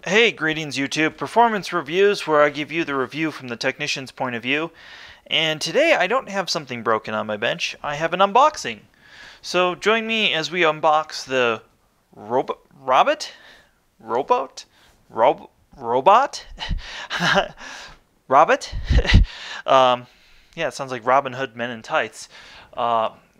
Hey, greetings YouTube, performance reviews where I give you the review from the technician's point of view. And today I don't have something broken on my bench, I have an unboxing. So join me as we unbox the Robit? Robot? Robot? Robit? Yeah, it sounds like Robin Hood Men in Tights.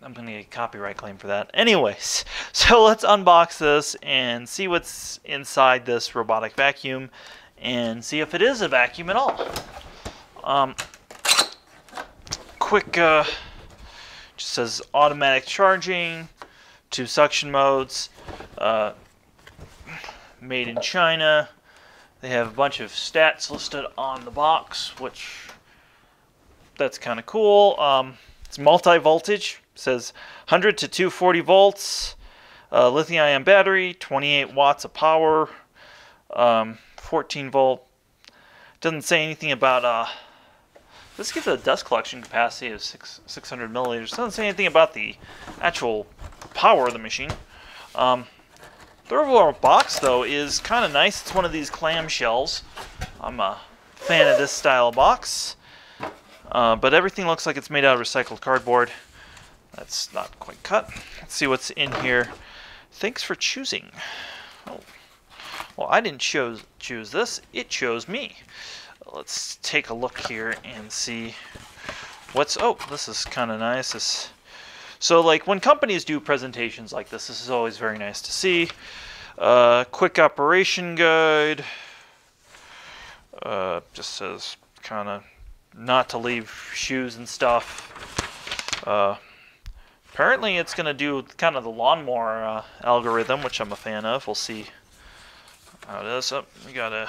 I'm going to get a copyright claim for that. Anyways, so let's unbox this and see what's inside this robotic vacuum and see if it is a vacuum at all. Quick, just says automatic charging, 2 suction modes, made in China. They have a bunch of stats listed on the box, which that's kind of cool. It's multi-voltage. Says 100 to 240 volts, lithium-ion battery, 28 watts of power, 14 volt. Doesn't say anything about, this gives a dust collection capacity of 600 milliliters. Doesn't say anything about the actual power of the machine. The overall box, though, is kind of nice. It's one of these clamshells. I'm a fan of this style of box. But everything looks like it's made out of recycled cardboard. That's not quite cut. Let's see what's in here. Thanks for choosing. Oh. Well, I didn't choose this. It chose me. Let's take a look here and see what's... Oh, this is kind of nice. So, like, when companies do presentations like this is always very nice to see. Quick operation guide. Just says kind of not to leave shoes and stuff. Apparently it's going to do kind of the lawnmower algorithm, which I'm a fan of. We'll see how it is. Oh, we got a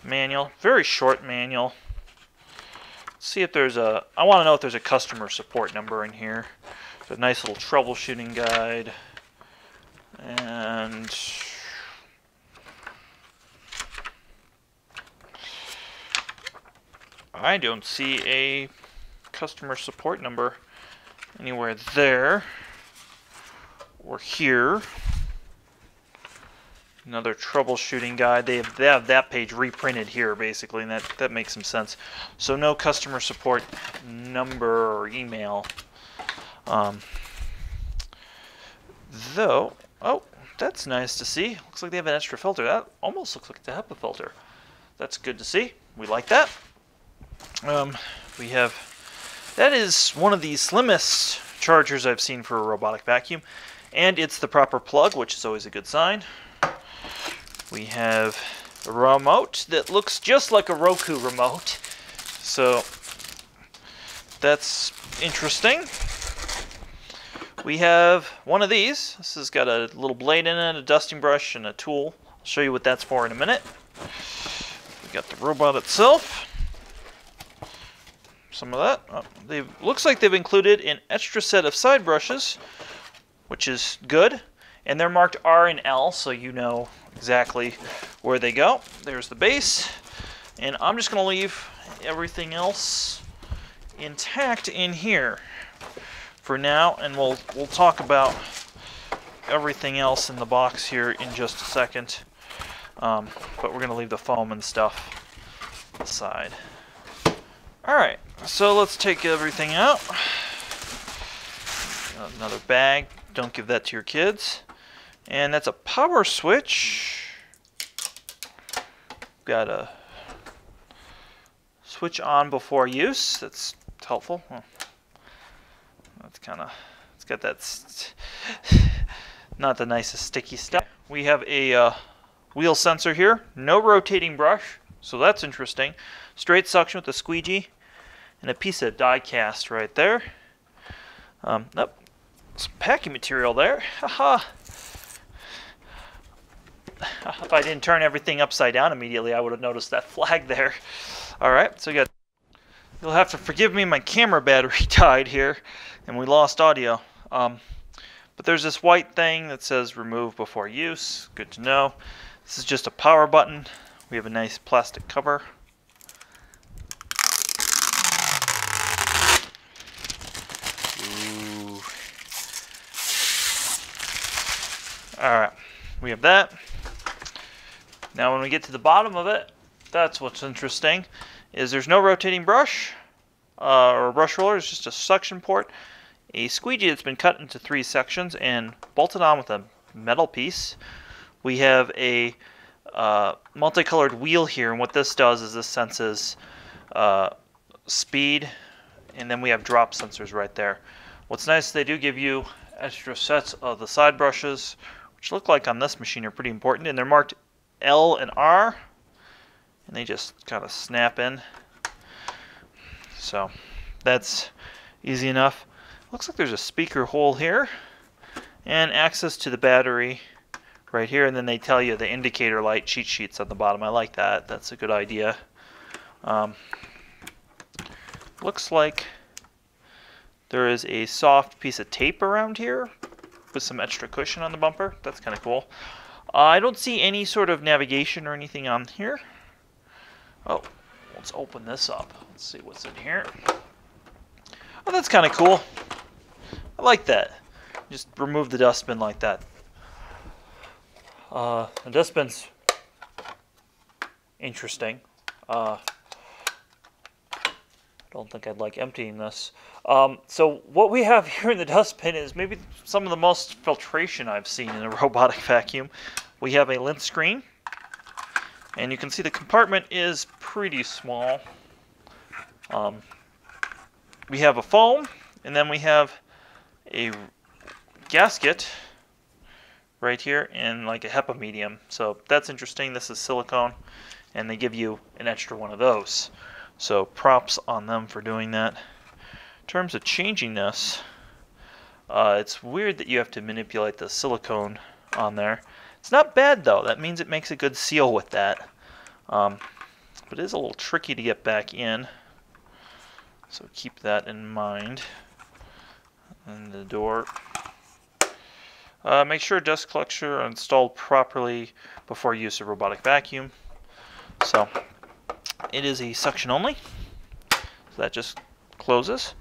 manual, very short manual. Let's see if there's a, I want to know if there's a customer support number in here. There's a nice little troubleshooting guide. And I don't see a customer support number anywhere there or here. Another troubleshooting guide. They have that page reprinted here, basically, and that makes some sense. So no customer support number or email. Though, oh, that's nice to see. Looks like they have an extra filter. That almost looks like it's a HEPA filter. That's good to see. We like that. We have, that is one of the slimmest chargers I've seen for a robotic vacuum, and it's the proper plug, which is always a good sign. We have a remote that looks just like a Roku remote, so that's interesting. We have one of these. This has got a little blade in it, a dusting brush, and a tool. I'll show you what that's for in a minute. We got the robot itself. Some of that. Looks like they've included an extra set of side brushes, which is good. And they're marked R and L, so you know exactly where they go. There's the base. And I'm just going to leave everything else intact in here for now, and we'll talk about everything else in the box here in just a second. But we're going to leave the foam and stuff aside. Alright, so let's take everything out. Another bag. Don't give that to your kids. And that's a power switch. Got a switch on before use. That's helpful. Well, that's kind of, it's got that not the nicest sticky stuff. We have a wheel sensor here. No rotating brush, so that's interesting. Straight suction with a squeegee and a piece of die cast right there. Nope. Some packing material there. Haha. If I didn't turn everything upside down immediately, I would have noticed that flag there. Alright, so you'll have to forgive me, my camera battery died here, and we lost audio. But there's this white thing that says remove before use. Good to know. This is just a power button. We have a nice plastic cover. Alright, we have that. Now when we get to the bottom of it, that's what's interesting, is there's no rotating brush or brush roller. It's just a suction port, a squeegee that's been cut into 3 sections and bolted on with a metal piece. We have a multicolored wheel here, and what this does is this senses speed, and then we have drop sensors right there. What's nice, they do give you extra sets of the side brushes, which look like on this machine are pretty important, and they're marked L and R, and they just kind of snap in. So that's easy enough. Looks like there's a speaker hole here and access to the battery right here, and then they tell you the indicator light cheat sheets on the bottom. I like that. That's a good idea. Looks like there is a soft piece of tape around here with some extra cushion on the bumper. That's kind of cool. I don't see any sort of navigation or anything on here. Oh, let's open this up. Let's see what's in here. Oh, that's kind of cool. I like that. Just remove the dustbin like that. The dustbin's interesting. I don't think I'd like emptying this. So what we have here in the dustbin is maybe some of the most filtration I've seen in a robotic vacuum. We have a lint screen, and you can see the compartment is pretty small. We have a foam, and then we have a gasket right here in like a HEPA medium. So that's interesting. This is silicone, and they give you an extra one of those. So props on them for doing that. In terms of changing this, it's weird that you have to manipulate the silicone on there. It's not bad though. That means it makes a good seal with that. But it is a little tricky to get back in. So keep that in mind. And the door. Make sure dust collectors are installed properly before use of robotic vacuum. So it is a suction only. So that just closes.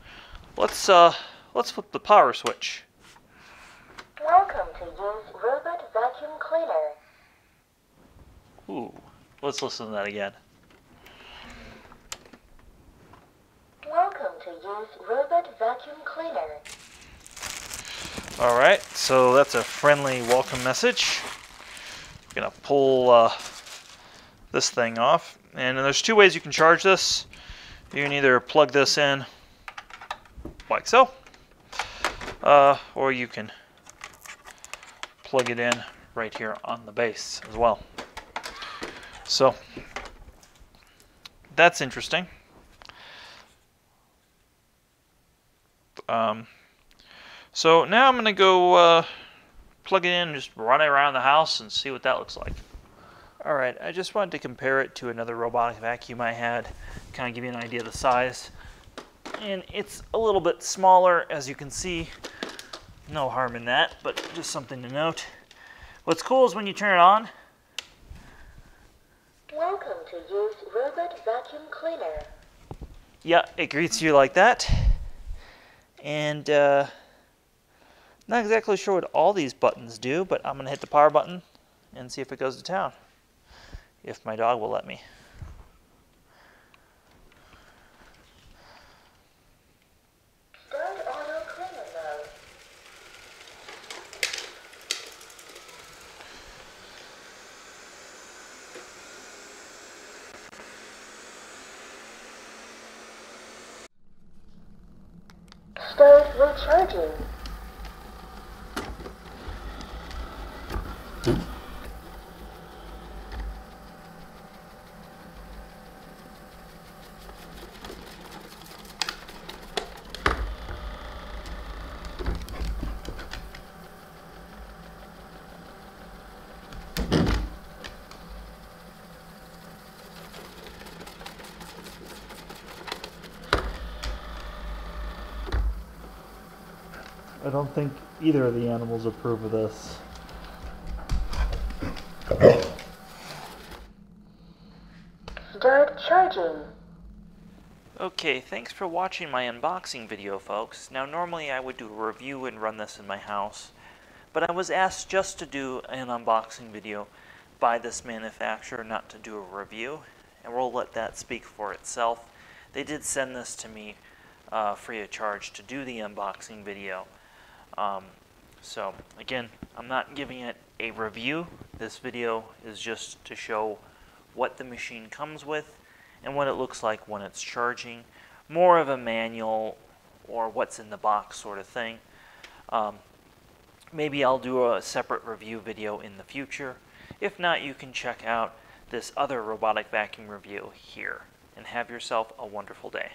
Let's flip the power switch. Welcome to use Robit Vacuum Cleaner. Ooh, let's listen to that again. Welcome to use Robit Vacuum Cleaner. Alright, so that's a friendly welcome message. We're going to pull this thing off. And there's 2 ways you can charge this. You can either plug this in like so, or you can plug it in right here on the base as well. So that's interesting. So now I'm going to go plug it in and just run it around the house and see what that looks like. Alright, I just wanted to compare it to another robotic vacuum I had, kind of give you an idea of the size. And it's a little bit smaller, as you can see. No harm in that, but just something to note. What's cool is when you turn it on. Welcome to use Robit Vacuum Cleaner. Yeah, it greets you like that. And not exactly sure what all these buttons do, but I'm going to hit the power button and see if it goes to town. If my dog will let me. Start auto cleaner mode. Start recharging. I don't think either of the animals approve of this. Start charging. Okay, thanks for watching my unboxing video, folks. Now normally I would do a review and run this in my house, but I was asked just to do an unboxing video by this manufacturer not to do a review, and we'll let that speak for itself. They did send this to me free of charge to do the unboxing video. So again, I'm not giving it a review. This video is just to show what the machine comes with and what it looks like when it's charging. More of a manual or what's in the box sort of thing. Maybe I'll do a separate review video in the future. If not, you can check out this other robotic vacuum review here. And have yourself a wonderful day.